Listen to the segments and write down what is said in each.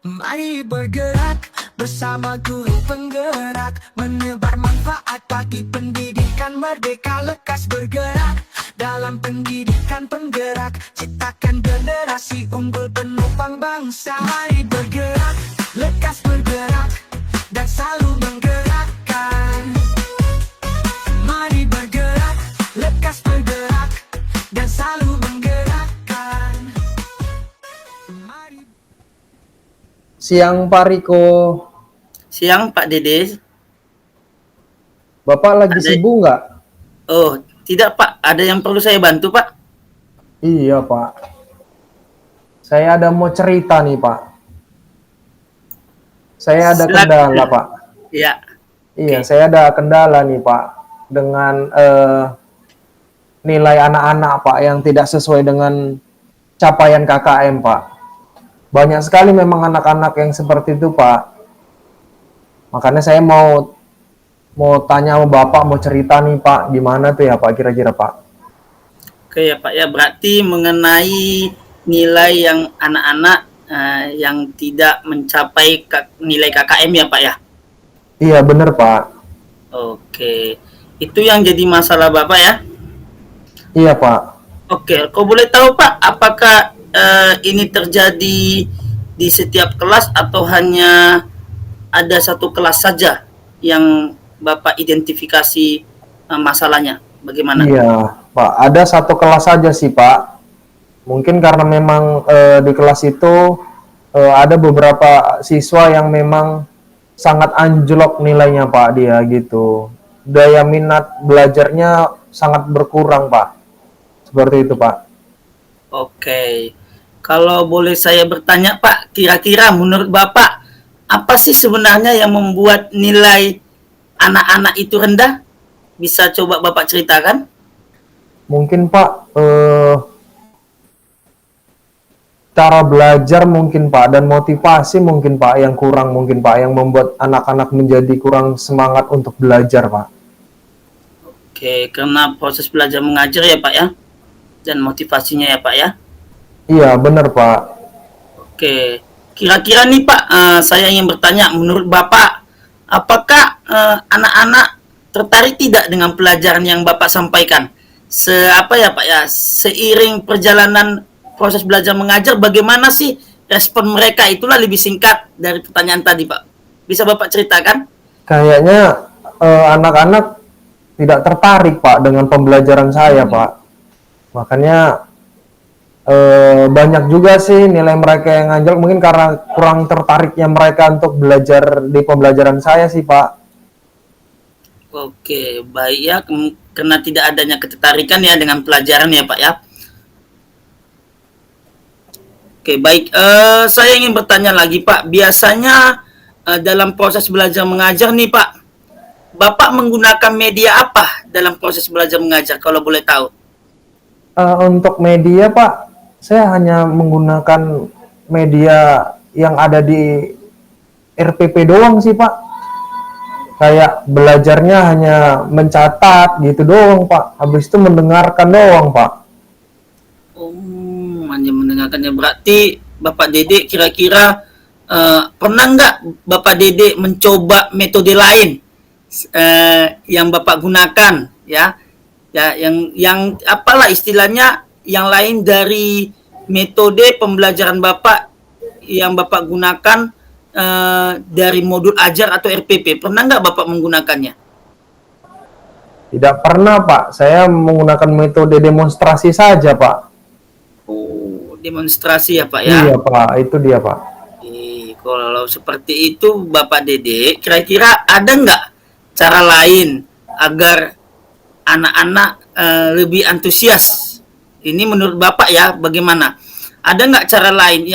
Mari bergerak bersama guru penggerak, menebar manfaat bagi pendidikan merdeka. Lekas bergerak dalam pendidikan penggerak, ciptakan generasi unggul penopang bangsa. Mari bergerak, lekas bergerak, dan selalu menggerakkan. Mari bergerak, lekas bergerak, dan selalu menggerakkan. Mari. Siang Pak Riko. Siang Pak Dede. Bapak lagi sibuk nggak? Oh, tidak Pak. Ada yang perlu saya bantu Pak? Iya Pak. Saya ada mau cerita nih Pak. Saya ada Silakan. kendala Pak. Iya. Iya, Oke. saya ada kendala nih Pak. Dengan nilai anak-anak Pak yang tidak sesuai dengan capaian KKM Pak. Banyak sekali memang anak-anak yang seperti itu Pak. Makanya saya mau tanya sama Bapak, mau cerita nih Pak, gimana tuh ya Pak kira-kira Pak? Oke ya Pak ya. Berarti mengenai nilai yang anak-anak yang tidak mencapai nilai KKM ya Pak ya? Iya bener Pak. Oke. Itu yang jadi masalah Bapak ya? Iya Pak. Oke. Kau boleh tahu Pak, apakah ini terjadi di setiap kelas atau hanya ada satu kelas saja yang Bapak identifikasi masalahnya? Bagaimana? Iya, Pak. Ada satu kelas saja sih, Pak. Mungkin karena memang di kelas itu ada beberapa siswa yang memang sangat anjlok nilainya, Pak, dia gitu. Daya minat belajarnya sangat berkurang, Pak. Seperti itu, Pak. Oke. Kalau boleh saya bertanya, Pak, kira-kira menurut Bapak, apa sih sebenarnya yang membuat nilai anak-anak itu rendah? Bisa coba Bapak ceritakan? Mungkin, Pak, cara belajar mungkin, Pak, dan motivasi mungkin, Pak, yang kurang mungkin, Pak, yang membuat anak-anak menjadi kurang semangat untuk belajar, Pak. Oke, karena proses belajar mengajar ya, Pak ya? Dan motivasinya ya, Pak ya? Iya, benar, Pak. Oke, kira-kira nih Pak, saya ingin bertanya, menurut Bapak, apakah anak-anak tertarik tidak dengan pelajaran yang Bapak sampaikan? Apa ya Pak ya, seiring perjalanan proses belajar mengajar, bagaimana sih respon mereka? Itulah lebih singkat dari pertanyaan tadi Pak. Bisa Bapak ceritakan? Kayaknya anak-anak tidak tertarik, Pak, dengan pembelajaran saya, Pak. Makanya banyak juga sih nilai mereka yang anjlok, mungkin karena kurang tertariknya mereka untuk belajar di pembelajaran saya sih, Pak. Oke, baik ya, karena tidak adanya ketertarikan ya dengan pelajaran ya Pak ya. Oke, baik. Saya ingin bertanya lagi Pak, biasanya dalam proses belajar mengajar nih Pak, Bapak menggunakan media apa dalam proses belajar mengajar kalau boleh tahu? Untuk media, Pak, saya hanya menggunakan media yang ada di RPP doang sih, Pak. Kayak belajarnya hanya mencatat gitu doang, Pak. Habis itu mendengarkan doang, Pak. Oh, hanya mendengarkannya. Berarti Bapak Dede kira-kira pernah nggak Bapak Dede mencoba metode lain yang Bapak gunakan ya? Ya, yang apalah istilahnya yang lain dari metode pembelajaran Bapak yang Bapak gunakan dari modul ajar atau RPP. Pernah nggak Bapak menggunakannya? Tidak pernah, Pak. Saya menggunakan metode demonstrasi saja, Pak. Oh, demonstrasi ya Pak ya? Iya, Pak. Itu dia, Pak. Kalau seperti itu Bapak Dede, kira-kira ada nggak cara lain agar anak-anak lebih antusias? Ini menurut Bapak ya, bagaimana? Ada nggak cara lain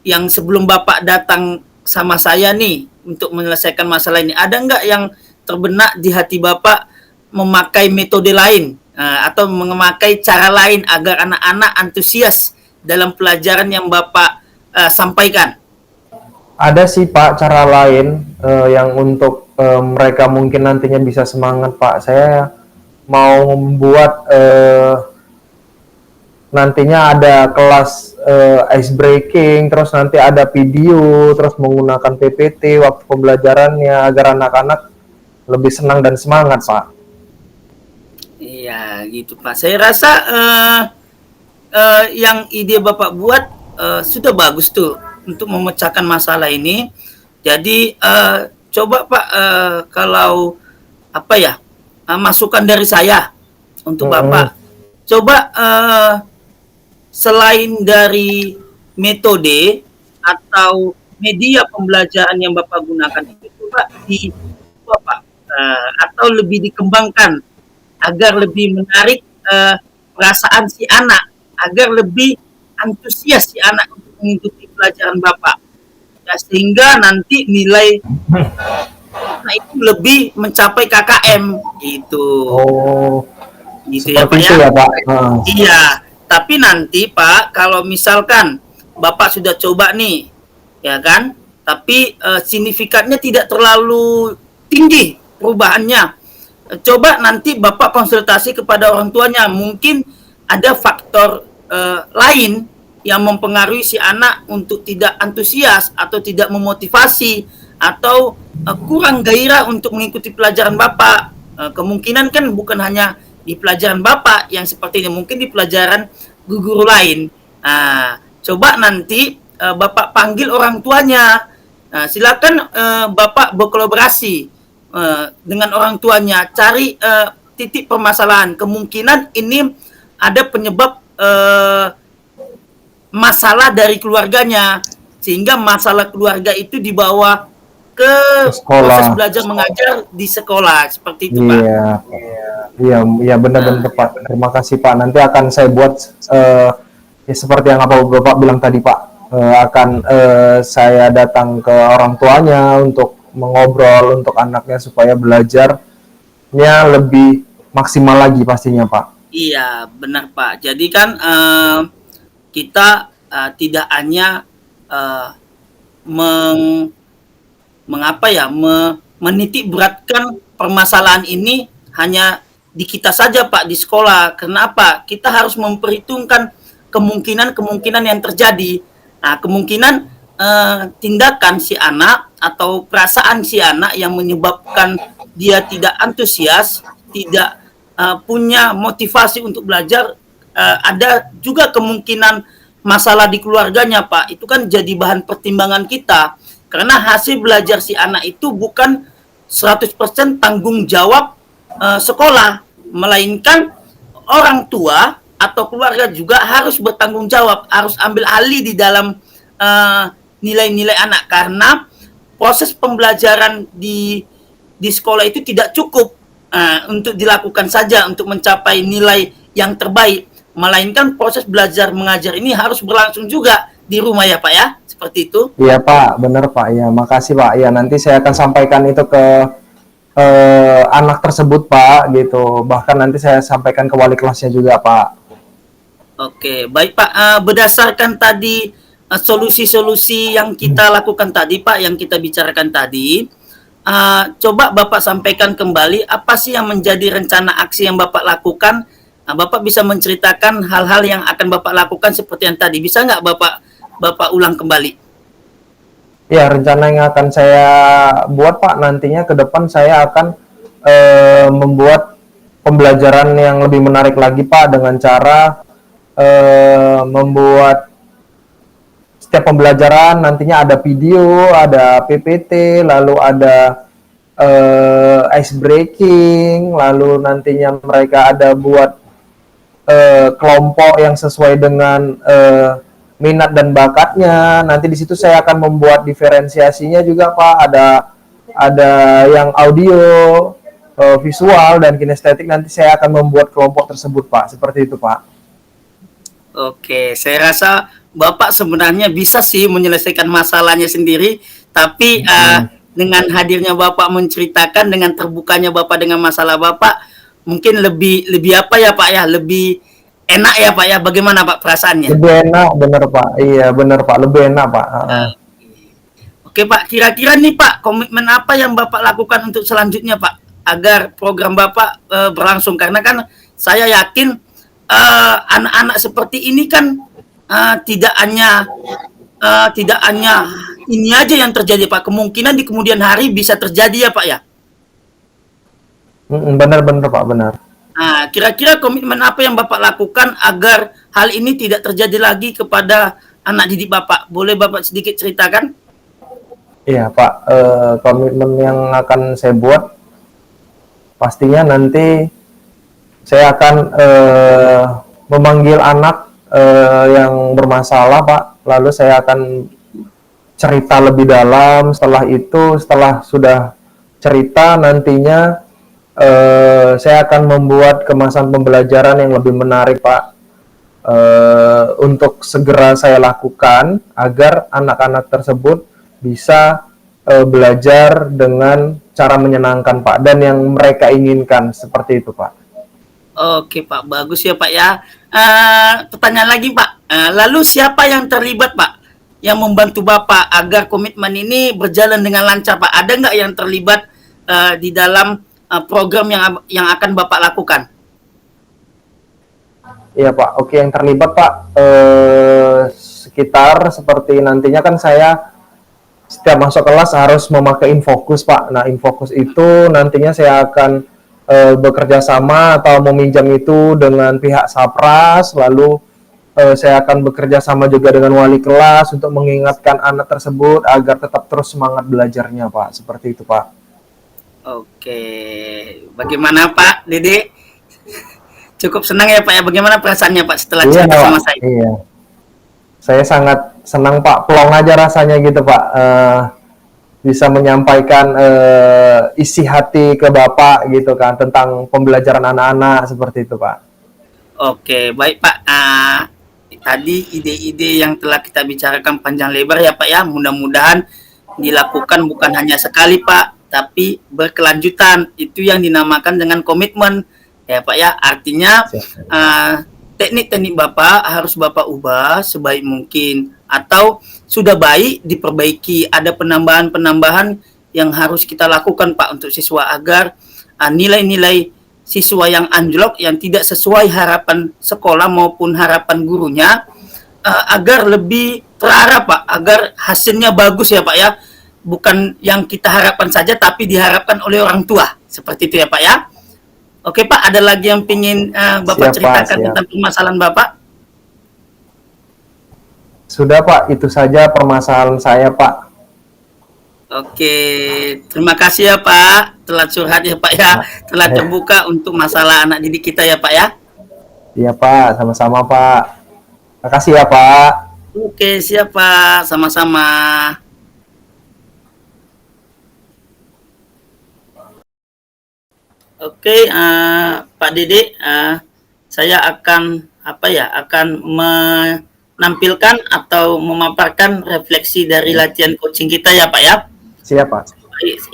yang sebelum Bapak datang sama saya nih untuk menyelesaikan masalah ini? Ada nggak yang terbenak di hati Bapak memakai metode lain atau memakai cara lain agar anak-anak antusias dalam pelajaran yang Bapak sampaikan? Ada sih, Pak, cara lain yang untuk mereka mungkin nantinya bisa semangat, Pak. Saya mau membuat nantinya ada kelas ice breaking, terus nanti ada video, terus menggunakan PPT waktu pembelajarannya agar anak-anak lebih senang dan semangat, Pak. Iya, gitu Pak. Saya rasa yang ide Bapak buat sudah bagus tuh untuk memecahkan masalah ini. Jadi coba Pak, kalau apa ya, masukan dari saya untuk Bapak, coba selain dari metode atau media pembelajaran yang Bapak gunakan itu coba Bapak atau lebih dikembangkan agar lebih menarik perasaan si anak, agar lebih antusias si anak untuk mengikuti pelajaran Bapak. Ya, sehingga nanti nilai itu lebih mencapai KKM gitu. Oh, Gitu ya Pak seperti itu ya, Pak. Iya, tapi nanti Pak, kalau misalkan Bapak sudah coba nih, ya kan, tapi signifikannya tidak terlalu tinggi perubahannya. Coba nanti Bapak konsultasi kepada orang tuanya, mungkin ada faktor lain yang mempengaruhi si anak untuk tidak antusias atau tidak memotivasi atau kurang gairah untuk mengikuti pelajaran Bapak. Kemungkinan kan bukan hanya di pelajaran Bapak yang seperti ini, mungkin di pelajaran guru lain. Coba nanti Bapak panggil orang tuanya. Silakan Bapak berkolaborasi dengan orang tuanya, cari titik permasalahan. Kemungkinan ini ada penyebab masalah dari keluarganya, sehingga masalah keluarga itu dibawa ke proses belajar mengajar di sekolah, seperti itu Pak. Iya, benar-benar Pak. Terima kasih Pak. Nanti akan saya buat ya seperti yang Bapak bilang tadi Pak. Akan saya datang ke orang tuanya untuk mengobrol untuk anaknya supaya belajarnya lebih maksimal lagi pastinya Pak. Iya, benar Pak. Jadi kan kita tidak hanya menitik beratkan permasalahan ini hanya di kita saja Pak, di sekolah. Kenapa? Kita harus memperhitungkan kemungkinan-kemungkinan yang terjadi. Nah, kemungkinan tindakan si anak atau perasaan si anak yang menyebabkan dia tidak antusias, tidak punya motivasi untuk belajar, ada juga kemungkinan masalah di keluarganya Pak. Itu kan jadi bahan pertimbangan kita, karena hasil belajar si anak itu bukan 100% tanggung jawab sekolah, melainkan orang tua atau keluarga juga harus bertanggung jawab, harus ambil alih di dalam nilai-nilai anak, karena proses pembelajaran di sekolah itu tidak cukup untuk dilakukan saja untuk mencapai nilai yang terbaik, melainkan proses belajar mengajar ini harus berlangsung juga di rumah ya Pak ya, seperti itu. Iya Pak, benar Pak. Ya, makasih Pak. Ya, nanti saya akan sampaikan itu ke anak tersebut Pak, gitu. Bahkan nanti saya sampaikan ke wali kelasnya juga Pak. Oke, baik Pak. Berdasarkan tadi solusi-solusi yang kita lakukan tadi Pak, yang kita bicarakan tadi, coba Bapak sampaikan kembali apa sih yang menjadi rencana aksi yang Bapak lakukan. Bapak bisa menceritakan hal-hal yang akan Bapak lakukan seperti yang tadi. Bisa nggak Bapak ulang kembali? Ya, rencana yang akan saya buat Pak, nantinya ke depan saya akan membuat pembelajaran yang lebih menarik lagi Pak, dengan cara membuat setiap pembelajaran nantinya ada video, ada PPT, lalu ada ice breaking, lalu nantinya mereka ada buat kelompok yang sesuai dengan minat dan bakatnya. Nanti di situ saya akan membuat diferensiasinya juga Pak. Ada yang audio, visual dan kinestetik. Nanti saya akan membuat kelompok tersebut Pak. Seperti itu Pak. Oke, saya rasa Bapak sebenarnya bisa sih menyelesaikan masalahnya sendiri, tapi dengan hadirnya Bapak menceritakan, dengan terbukanya Bapak dengan masalah Bapak, mungkin lebih apa ya Pak ya, lebih enak ya Pak ya. Bagaimana Pak perasaannya? Lebih enak, bener Pak. Iya bener Pak, lebih enak Pak. Oke Pak, kira-kira nih Pak, komitmen apa yang Bapak lakukan untuk selanjutnya Pak? agar program Bapak berlangsung? Karena kan saya yakin anak-anak seperti ini kan tidak hanya ini aja yang terjadi Pak, kemungkinan di kemudian hari bisa terjadi ya Pak ya. Benar-benar Pak, benar. Nah, kira-kira komitmen apa yang Bapak lakukan agar hal ini tidak terjadi lagi kepada anak didik Bapak? Boleh Bapak sedikit ceritakan? Iya Pak, komitmen yang akan saya buat pastinya nanti saya akan memanggil anak yang bermasalah Pak, lalu saya akan cerita lebih dalam. Setelah itu, setelah sudah cerita, nantinya saya akan membuat kemasan pembelajaran yang lebih menarik Pak, untuk segera saya lakukan agar anak-anak tersebut bisa belajar dengan cara menyenangkan Pak, dan yang mereka inginkan, seperti itu Pak. Oke Pak, bagus ya Pak ya. Pertanyaan lagi Pak, lalu siapa yang terlibat Pak, yang membantu Bapak agar komitmen ini berjalan dengan lancar Pak? Ada nggak yang terlibat di dalam program yang akan Bapak lakukan? Iya Pak, oke, yang terlibat Pak sekitar seperti nantinya kan saya setiap masuk kelas harus memakai Infocus Pak. Nah, Infocus itu nantinya saya akan bekerja sama atau meminjam itu dengan pihak Sapras, lalu saya akan bekerja sama juga dengan wali kelas untuk mengingatkan anak tersebut agar tetap terus semangat belajarnya Pak, seperti itu Pak. Oke, bagaimana Pak Dede? Cukup senang ya Pak ya, bagaimana perasaannya Pak setelah Iya cerita sama Pak, saya? iya. Saya sangat senang Pak, plong aja rasanya gitu Pak, bisa menyampaikan isi hati ke Bapak gitu kan tentang pembelajaran anak-anak, seperti itu Pak. Oke, baik Pak. Tadi ide-ide yang telah kita bicarakan panjang lebar ya Pak ya, mudah-mudahan dilakukan bukan hanya sekali Pak, tapi berkelanjutan. Itu yang dinamakan dengan komitmen ya Pak ya. Artinya teknik-teknik Bapak harus Bapak ubah sebaik mungkin, atau sudah baik diperbaiki. Ada penambahan-penambahan yang harus kita lakukan Pak untuk siswa agar nilai-nilai siswa yang anjlok, yang tidak sesuai harapan sekolah maupun harapan gurunya, agar lebih terarah Pak, agar hasilnya bagus ya Pak ya. Bukan yang kita harapkan saja, tapi diharapkan oleh orang tua. Seperti itu ya Pak ya. Oke Pak, ada lagi yang ingin Bapak Siap, ceritakan Pak, siap. tentang permasalahan Bapak? Sudah Pak, itu saja permasalahan saya Pak. Oke, terima kasih ya Pak, telah curhat ya Pak ya, telah terbuka untuk masalah anak didik kita ya Pak ya. Iya Pak, sama-sama Pak. Makasih ya Pak. Oke, siap Pak, sama-sama. Oke, Pak Dede, saya akan akan menampilkan atau memaparkan refleksi dari latihan coaching kita ya Pak ya. Siap Pak.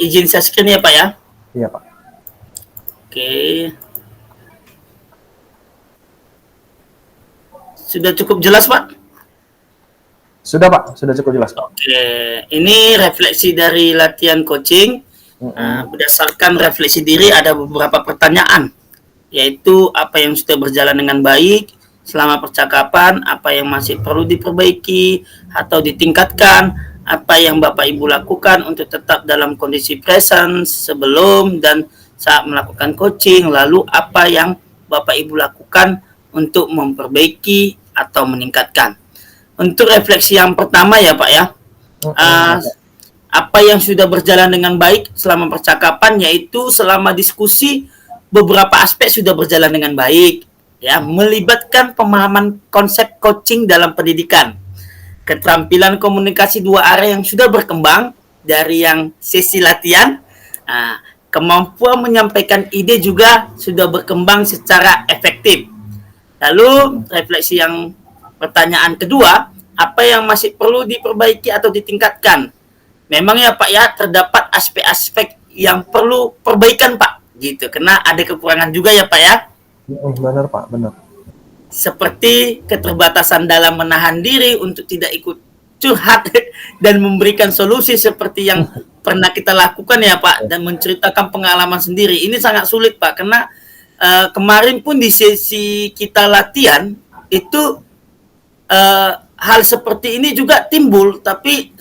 Izin share screen ya Pak ya. Iya Pak. Oke. Sudah cukup jelas Pak? Sudah Pak, sudah cukup jelas Pak. Oke, ini refleksi dari latihan coaching. Berdasarkan refleksi diri ada beberapa pertanyaan, yaitu apa yang sudah berjalan dengan baik selama percakapan, apa yang masih perlu diperbaiki atau ditingkatkan, apa yang Bapak Ibu lakukan untuk tetap dalam kondisi presence sebelum dan saat melakukan coaching, lalu apa yang Bapak Ibu lakukan untuk memperbaiki atau meningkatkan. Untuk refleksi yang pertama ya Pak ya, apa yang sudah berjalan dengan baik selama percakapan, yaitu selama diskusi beberapa aspek sudah berjalan dengan baik ya, melibatkan pemahaman konsep coaching dalam pendidikan, keterampilan komunikasi dua arah yang sudah berkembang dari yang sesi latihan, kemampuan menyampaikan ide juga sudah berkembang secara efektif. Lalu refleksi yang pertanyaan kedua, apa yang masih perlu diperbaiki atau ditingkatkan? Memang ya Pak ya, terdapat aspek-aspek yang perlu perbaikan Pak, gitu. Karena ada kekurangan juga ya Pak ya. Benar Pak, benar. Seperti keterbatasan dalam menahan diri untuk tidak ikut curhat dan memberikan solusi seperti yang pernah kita lakukan ya Pak, dan menceritakan pengalaman sendiri. Ini sangat sulit Pak, karena kemarin pun di sesi kita latihan itu hal seperti ini juga timbul, tapi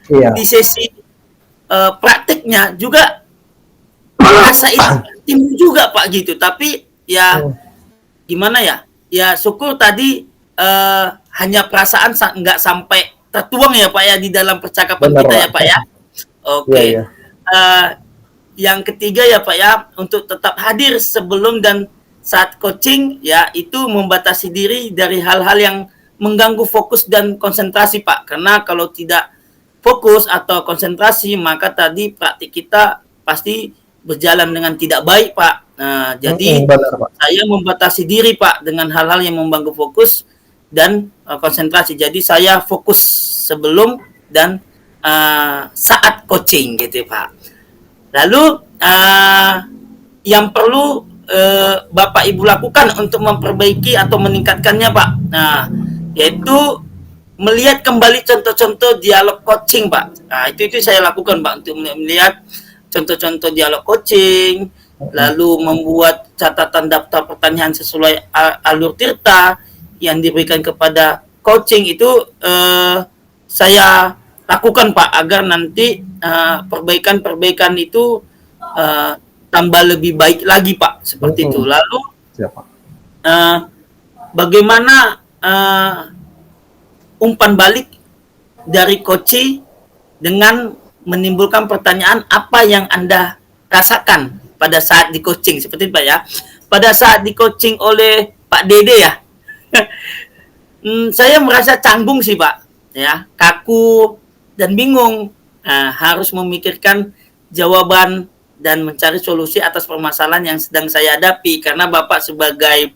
Iya. di sesi praktiknya juga rasa itu timbul juga Pak gitu. Tapi ya gimana ya? Ya syukur tadi hanya perasaan nggak sampai tertuang ya Pak ya di dalam percakapan Benar, kita Pak. ya Pak ya. Oke. Iya, iya. Yang ketiga ya Pak ya, untuk tetap hadir sebelum dan saat coaching, ya itu membatasi diri dari hal-hal yang mengganggu fokus dan konsentrasi Pak. Karena kalau tidak fokus atau konsentrasi, maka tadi praktik kita pasti berjalan dengan tidak baik Pak. Nah, jadi Benar, Pak. saya membatasi diri Pak dengan hal-hal yang mengganggu fokus dan konsentrasi. Jadi saya fokus sebelum dan saat coaching gitu Pak. Lalu yang perlu Bapak Ibu lakukan untuk memperbaiki atau meningkatkannya Pak, nah yaitu melihat kembali contoh-contoh dialog coaching Pak. Nah itu saya lakukan Pak, untuk melihat contoh-contoh dialog coaching, lalu membuat catatan daftar pertanyaan sesuai alur tirta yang diberikan kepada coaching. Itu saya lakukan Pak, agar nanti perbaikan-perbaikan itu tambah lebih baik lagi Pak, seperti itu. Lalu bagaimana umpan balik dari coach dengan menimbulkan pertanyaan apa yang Anda rasakan pada saat di coaching, seperti itu Pak ya. Pada saat di coaching oleh Pak Dede ya, saya merasa canggung sih Pak, ya, kaku dan bingung, harus memikirkan jawaban dan mencari solusi atas permasalahan yang sedang saya hadapi. Karena Bapak sebagai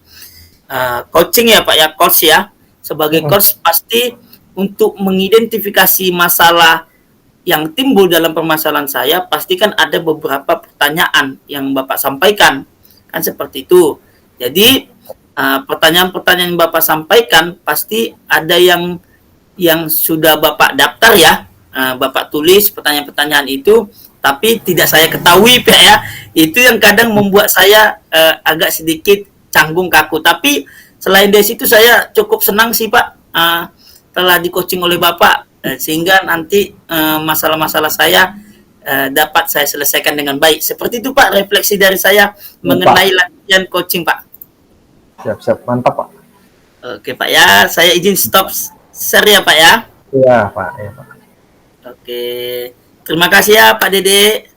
coaching ya Pak ya, coach ya, sebagai coach pasti untuk mengidentifikasi masalah yang timbul dalam permasalahan saya, pastikan ada beberapa pertanyaan yang Bapak sampaikan, kan seperti itu. Jadi pertanyaan-pertanyaan yang Bapak sampaikan pasti ada yang sudah Bapak daftar ya, Bapak tulis pertanyaan-pertanyaan itu, tapi tidak saya ketahui Pak ya. Itu yang kadang membuat saya agak sedikit canggung, kaku. Tapi selain dari situ saya cukup senang sih Pak, telah di coaching oleh Bapak, sehingga nanti masalah-masalah saya dapat saya selesaikan dengan baik. Seperti itu Pak, refleksi dari saya mengenai latihan coaching Pak. Siap, mantap Pak. Oke Pak ya, saya izin stop share ya Pak ya. Iya Pak, iya Pak. Oke, terima kasih ya Pak Dede.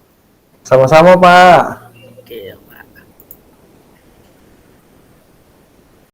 Sama-sama Pak.